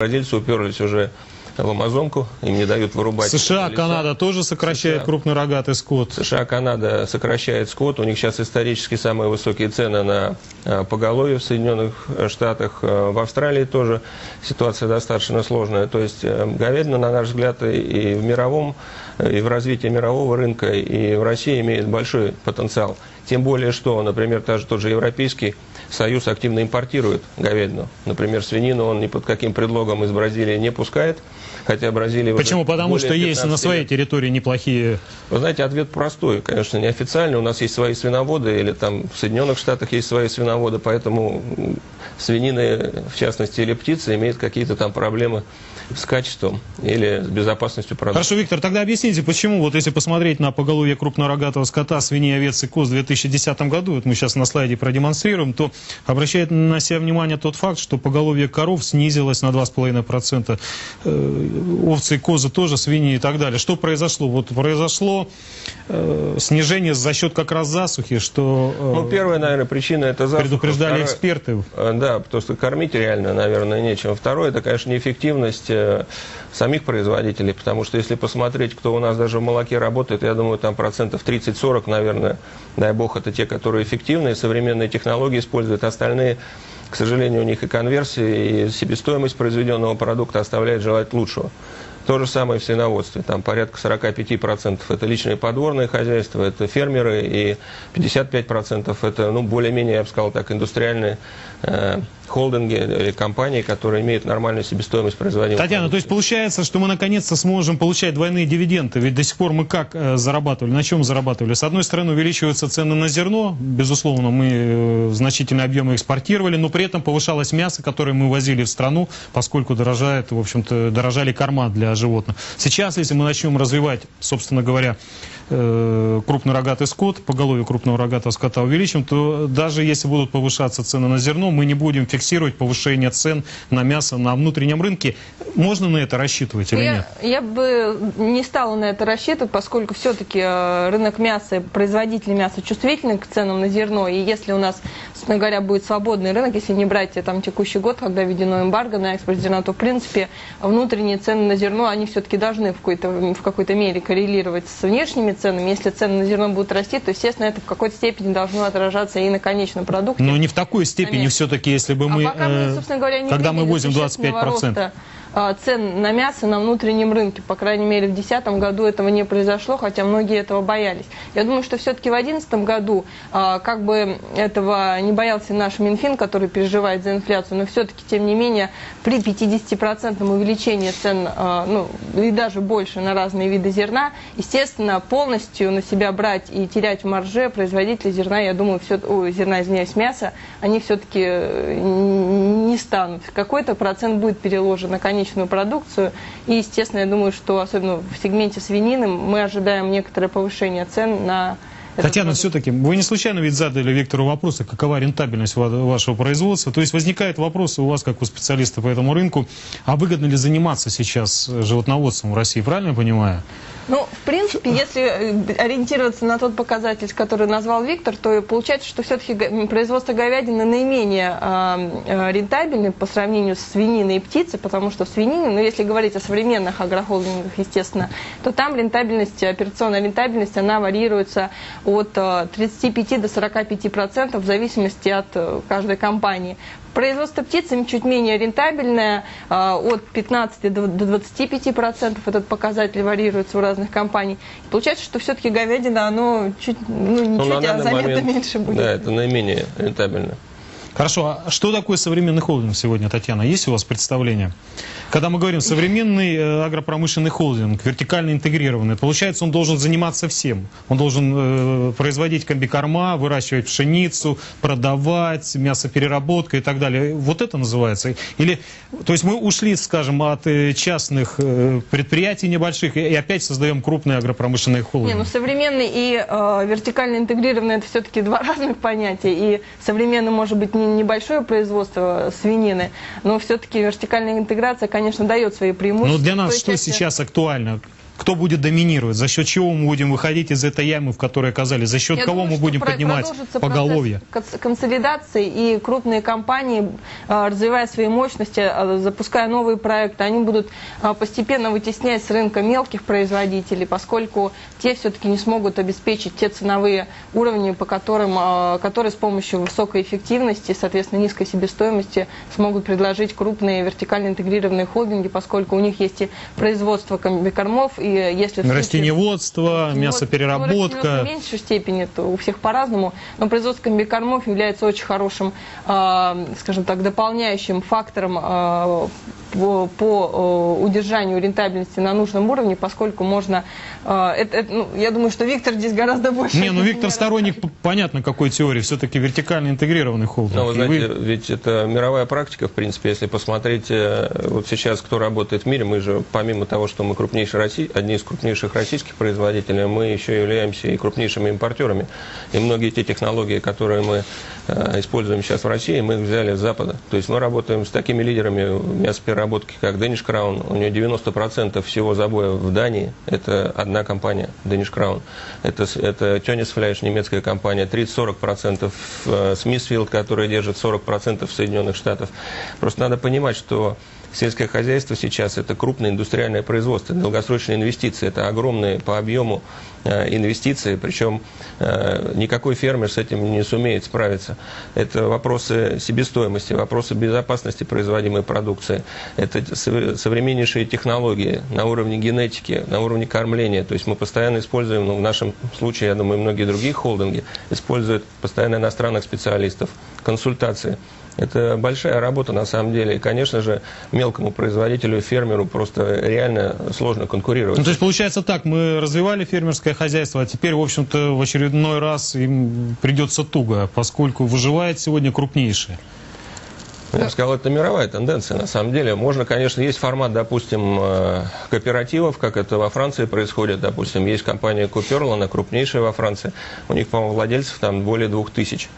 Бразильцы уперлись уже в Амазонку, им не дают вырубать. США, леса. Канада тоже сокращает крупнорогатый скот. США, Канада сокращает скот. У них сейчас исторически самые высокие цены на поголовье в Соединенных Штатах. В Австралии тоже ситуация достаточно сложная. То есть говядина, на наш взгляд, и в мировом, и в развитии мирового рынка, и в России имеет большой потенциал. Тем более, что, например, тот же Европейский Союз активно импортирует говядину. Например, свинину он ни под каким предлогом из Бразилии не пускает. Хотя Бразилия... Почему? Потому что есть на своей территории неплохие... Вы знаете, ответ простой, конечно, неофициальный. У нас есть свои свиноводы, или там в Соединенных Штатах есть свои свиноводы, поэтому свинины, в частности, или птицы, имеют какие-то там проблемы с качеством или с безопасностью продукта. Хорошо, Виктор, тогда объясните, почему, вот если посмотреть на поголовье крупнорогатого скота, свиней, овец и коз в 2010 году, вот мы сейчас на слайде продемонстрируем, то обращает на себя внимание тот факт, что поголовье коров снизилось на 2,5%, овцы и козы тоже, свиньи и так далее. Что произошло? Вот произошло снижение за счет как раз засухи, что... Ну, первая, наверное, причина это засуха. Предупреждали эксперты. Да, потому что кормить реально, наверное, нечем. Второе, это, конечно, неэффективность самих производителей, потому что если посмотреть, кто у нас даже в молоке работает, я думаю, там процентов 30-40, наверное, дай бог, это те, которые эффективные, современные технологии используют, остальные, к сожалению, у них и конверсия, и себестоимость произведенного продукта оставляет желать лучшего. То же самое в свиноводстве, там порядка 45% это личные подворные хозяйства, это фермеры, и 55% это, ну, более-менее, я бы сказал так, индустриальные холдинги или компании, которые имеют нормальную себестоимость производимого Татьяна, продукта. то есть получается, что мы наконец-то сможем получать двойные дивиденды, ведь до сих пор мы как зарабатывали, на чем зарабатывали? С одной стороны увеличиваются цены на зерно, безусловно, мы значительные объемы экспортировали, но при этом повышалось мясо, которое мы возили в страну, поскольку дорожает, в общем-то, дорожали корма для животных. Сейчас, если мы начнем развивать, собственно говоря, крупный рогатый скот, поголовье крупного рогатого скота увеличим, то даже если будут повышаться цены на зерно, мы не будем фиксировать повышение цен на мясо на внутреннем рынке. Можно на это рассчитывать или нет? Я бы не стала на это рассчитывать, поскольку все-таки рынок мяса, производители мяса чувствительны к ценам на зерно, и если у нас, собственно говоря, будет свободный рынок, если не брать там текущий год, когда введено эмбарго на экспорт зерна, то в принципе внутренние цены на зерно, они все-таки должны в какой-то мере коррелировать с внешними ценами. Если цены на зерно будут расти, то, естественно, это в какой-то степени должно отражаться и на конечном продукте. Но не в такой степени все-таки, если бы мы, пока мы, собственно говоря, не когда мы возим существенного 25%. роста цен на мясо на внутреннем рынке. По крайней мере, в 2010 году этого не произошло, хотя многие этого боялись. Я думаю, что все-таки в 2011 году, как бы этого не боялся наш Минфин, который переживает за инфляцию, но все-таки, тем не менее, при 50% увеличении цен, ну, и даже больше на разные виды зерна, естественно, полностью на себя брать и терять в марже производители зерна, я думаю, мяса, они все-таки не станут. Какой-то процент будет переложен на конечную продукцию. И, естественно, я думаю, что особенно в сегменте свинины мы ожидаем некоторое повышение цен на... Татьяна, все-таки, вы не случайно ведь задали Виктору вопрос, какова рентабельность вашего производства. То есть возникает вопрос у вас, как у специалиста по этому рынку, а выгодно ли заниматься сейчас животноводством в России, правильно я понимаю? Ну, в принципе, если ориентироваться на тот показатель, который назвал Виктор, то получается, что все-таки производство говядины наименее рентабельное по сравнению с свининой и птицей, потому что в свинине, ну, если говорить о современных агрохолдингах, естественно, то там рентабельность, операционная рентабельность, она варьируется от 35 до 45% в зависимости от каждой компании. Производство птицы чуть менее рентабельное, от 15 до 25% этот показатель варьируется у разных компаний. Получается, что все-таки говядина, оно чуть, заметно меньше будет. Да, это наименее рентабельно. Хорошо, а что такое современный холдинг сегодня, Татьяна? Есть у вас представление? Когда мы говорим современный агропромышленный холдинг, вертикально интегрированный, получается, он должен заниматься всем. Он должен производить комбикорма, выращивать пшеницу, продавать, мясопереработка и так далее. Вот это называется? Или, то есть мы ушли, скажем, от частных предприятий небольших и опять создаем крупные агропромышленные холдинги? Ну, современный и вертикально интегрированный — это все-таки два разных понятия. И современный может быть небольшое производство свинины, но все-таки вертикальная интеграция, конечно, дает свои преимущества. Но для нас что сейчас актуально? кто будет доминировать, за счет чего мы будем выходить из этой ямы, в которой оказались, за счет кого мы будем поднимать поголовье. Консолидации, и крупные компании, развивая свои мощности, запуская новые проекты, они будут постепенно вытеснять с рынка мелких производителей, поскольку те все-таки не смогут обеспечить те ценовые уровни, по которые с помощью высокой эффективности, соответственно, низкой себестоимости смогут предложить крупные вертикально интегрированные холдинги, поскольку у них есть и производство комбикормов, и если растениеводство, мясопереработка. В меньшей степени, это у всех по-разному, но производство комбикормов является очень хорошим, скажем так, дополняющим фактором по удержанию рентабельности на нужном уровне, поскольку можно... я думаю, что Виктор здесь гораздо больше... Виктор сторонник, понятно, какой теории, все-таки вертикально интегрированный холдинг. Но вы знаете, ведь это мировая практика, в принципе, если посмотреть, вот сейчас кто работает в мире, мы же, помимо того, что мы одни из крупнейших российских производителей, мы еще являемся и крупнейшими импортерами. И многие те технологии, которые мы используем сейчас в России, мы их взяли с Запада. То есть мы работаем с такими лидерами мясопереработки, как Danish Crown. У нее 90% всего забоя в Дании. Это одна компания, Danish Crown. Это Tönnies Fleisch, немецкая компания. 30-40% Smithfield, которая держит 40% в Соединенных Штатах. Просто надо понимать, что сельское хозяйство сейчас это крупное индустриальное производство, долгосрочные инвестиции, это огромные по объему инвестиции, причем никакой фермер с этим не сумеет справиться. Это вопросы себестоимости, вопросы безопасности производимой продукции, это современнейшие технологии на уровне генетики, на уровне кормления. То есть мы постоянно используем, в нашем случае, я думаю, многие другие холдинги используют постоянно иностранных специалистов, консультации. Это большая работа на самом деле. И, конечно же, мелкому производителю, фермеру просто реально сложно конкурировать. То есть получается так, мы развивали фермерское хозяйство, а теперь, в общем-то, в очередной раз им придется туго, поскольку выживает сегодня крупнейшие. Я бы сказал, это мировая тенденция, на самом деле. Можно, конечно, есть формат, допустим, кооперативов, как это во Франции происходит, допустим, есть компания Cooperl, она крупнейшая во Франции, у них, по-моему, владельцев там более 2000.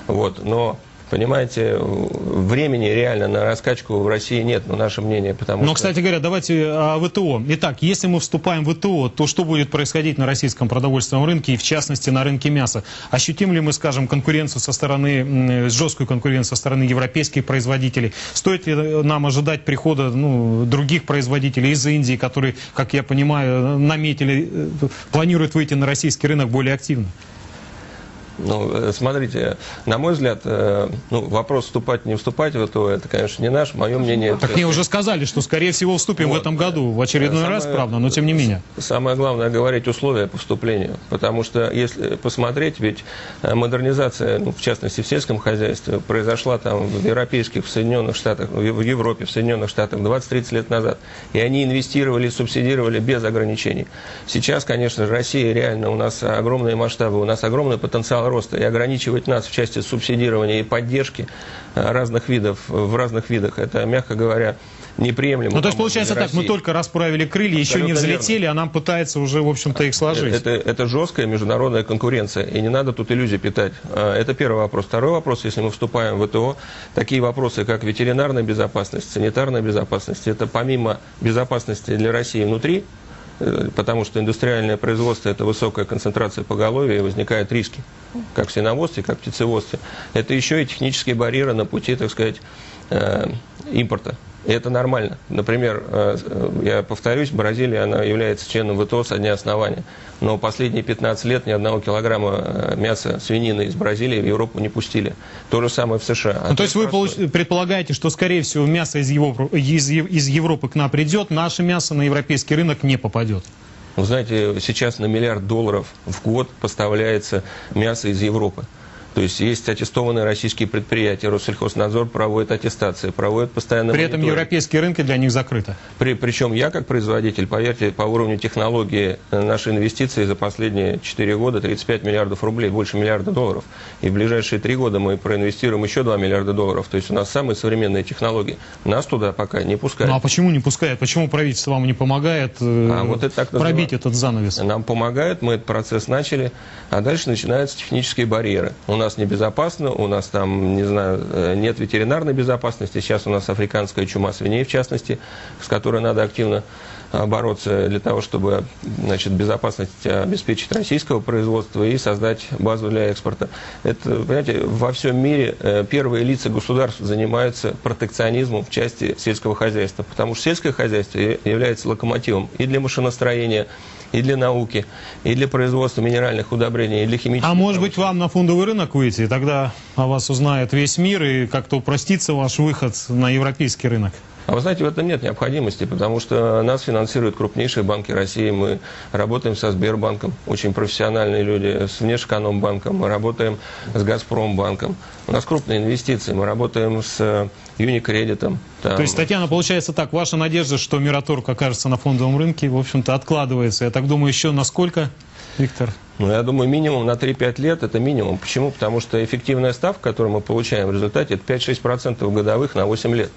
Вот, но... Понимаете, времени реально на раскачку в России нет, наше мнение. Но, кстати говоря, давайте о ВТО. Итак, если мы вступаем в ВТО, то что будет происходить на российском продовольственном рынке и, в частности, на рынке мяса? Ощутим ли мы, скажем, конкуренцию жесткую конкуренцию со стороны европейских производителей? Стоит ли нам ожидать прихода других производителей из Индии, которые, как я понимаю, планируют выйти на российский рынок более активно? Смотрите, на мой взгляд, вопрос вступать, не вступать в ВТО, это, конечно, не наш, мое мнение. Так мне уже сказали, что, скорее всего, вступим в этом году, в очередной раз, правда, но тем не менее. Самое главное говорить условия по вступлению, потому что, если посмотреть, ведь модернизация, в частности, в сельском хозяйстве, произошла там в европейских, в Соединенных Штатах, в Европе, в Соединенных Штатах 20-30 лет назад, и они инвестировали, субсидировали без ограничений. Сейчас, конечно же, Россия реально, у нас огромные масштабы, у нас огромный потенциал роста, и ограничивать нас в части субсидирования и поддержки разных видов, в разных видах, это, мягко говоря, неприемлемо. То есть, получается так, мы только расправили крылья, еще не взлетели, а нам пытается уже, в общем-то, их сложить. Это жесткая международная конкуренция, и не надо тут иллюзий питать. Это первый вопрос. Второй вопрос, если мы вступаем в ВТО, такие вопросы, как ветеринарная безопасность, санитарная безопасность, это помимо безопасности для России внутри, потому что индустриальное производство – это высокая концентрация поголовья, и возникают риски, как в свиноводстве, как в птицеводстве. Это еще и технические барьеры на пути, так сказать, импорта. И это нормально. Например, я повторюсь, Бразилия, она является членом ВТО со дня основания. Но последние 15 лет ни одного килограмма мяса свинины из Бразилии в Европу не пустили. То же самое в США. То есть вы предполагаете, что, скорее всего, мясо из Европы к нам придет, наше мясо на европейский рынок не попадет? Вы знаете, сейчас на $1 миллиард в год поставляется мясо из Европы. То есть есть аттестованные российские предприятия, Россельхознадзор проводит аттестации, проводит постоянно При этом европейские рынки для них закрыты. Причем я как производитель, поверьте, по уровню технологии наши инвестиции за последние 4 года 35 миллиардов рублей, больше $1 миллиарда. И в ближайшие 3 года мы проинвестируем еще $2 миллиарда. То есть у нас самые современные технологии. Нас туда пока не пускают. Ну а почему не пускают? Почему правительство вам не помогает пробить этот занавес? Нам помогает, мы этот процесс начали, а дальше начинаются технические барьеры. У нас небезопасно, у нас там, не знаю, нет ветеринарной безопасности, сейчас у нас африканская чума свиней, в частности, с которой надо активно бороться для того, чтобы, значит, безопасность обеспечить российского производства и создать базу для экспорта. Это, понимаете, во всем мире первые лица государств занимаются протекционизмом в части сельского хозяйства, потому что сельское хозяйство является локомотивом и для машиностроения, и для науки, и для производства минеральных удобрений, и для химических. А может быть, вам на фондовый рынок выйти, и тогда о вас узнает весь мир, и как-то упростится ваш выход на европейский рынок? А вы знаете, в этом нет необходимости, потому что нас финансируют крупнейшие банки России. Мы работаем со Сбербанком, очень профессиональные люди, с Внешэкономбанком, мы работаем с Газпромбанком. У нас крупные инвестиции, мы работаем с Юникредитом. То есть, Татьяна, получается так, ваша надежда, что Мираторг окажется на фондовом рынке, в общем-то, откладывается. Я так думаю, еще на сколько, Виктор? Ну, я думаю, минимум на 3-5 лет это минимум. Почему? Потому что эффективная ставка, которую мы получаем в результате, это 5-6% годовых на 8 лет.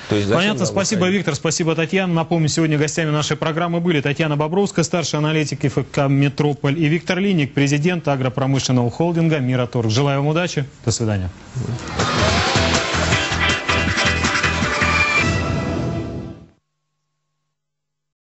То есть понятно, спасибо, Виктор, спасибо, Татьяна. Напомню, сегодня гостями нашей программы были Татьяна Бобровская, старший аналитик ФК «Метрополь», и Виктор Линик, президент агропромышленного холдинга «Мираторг». Желаю вам удачи, до свидания.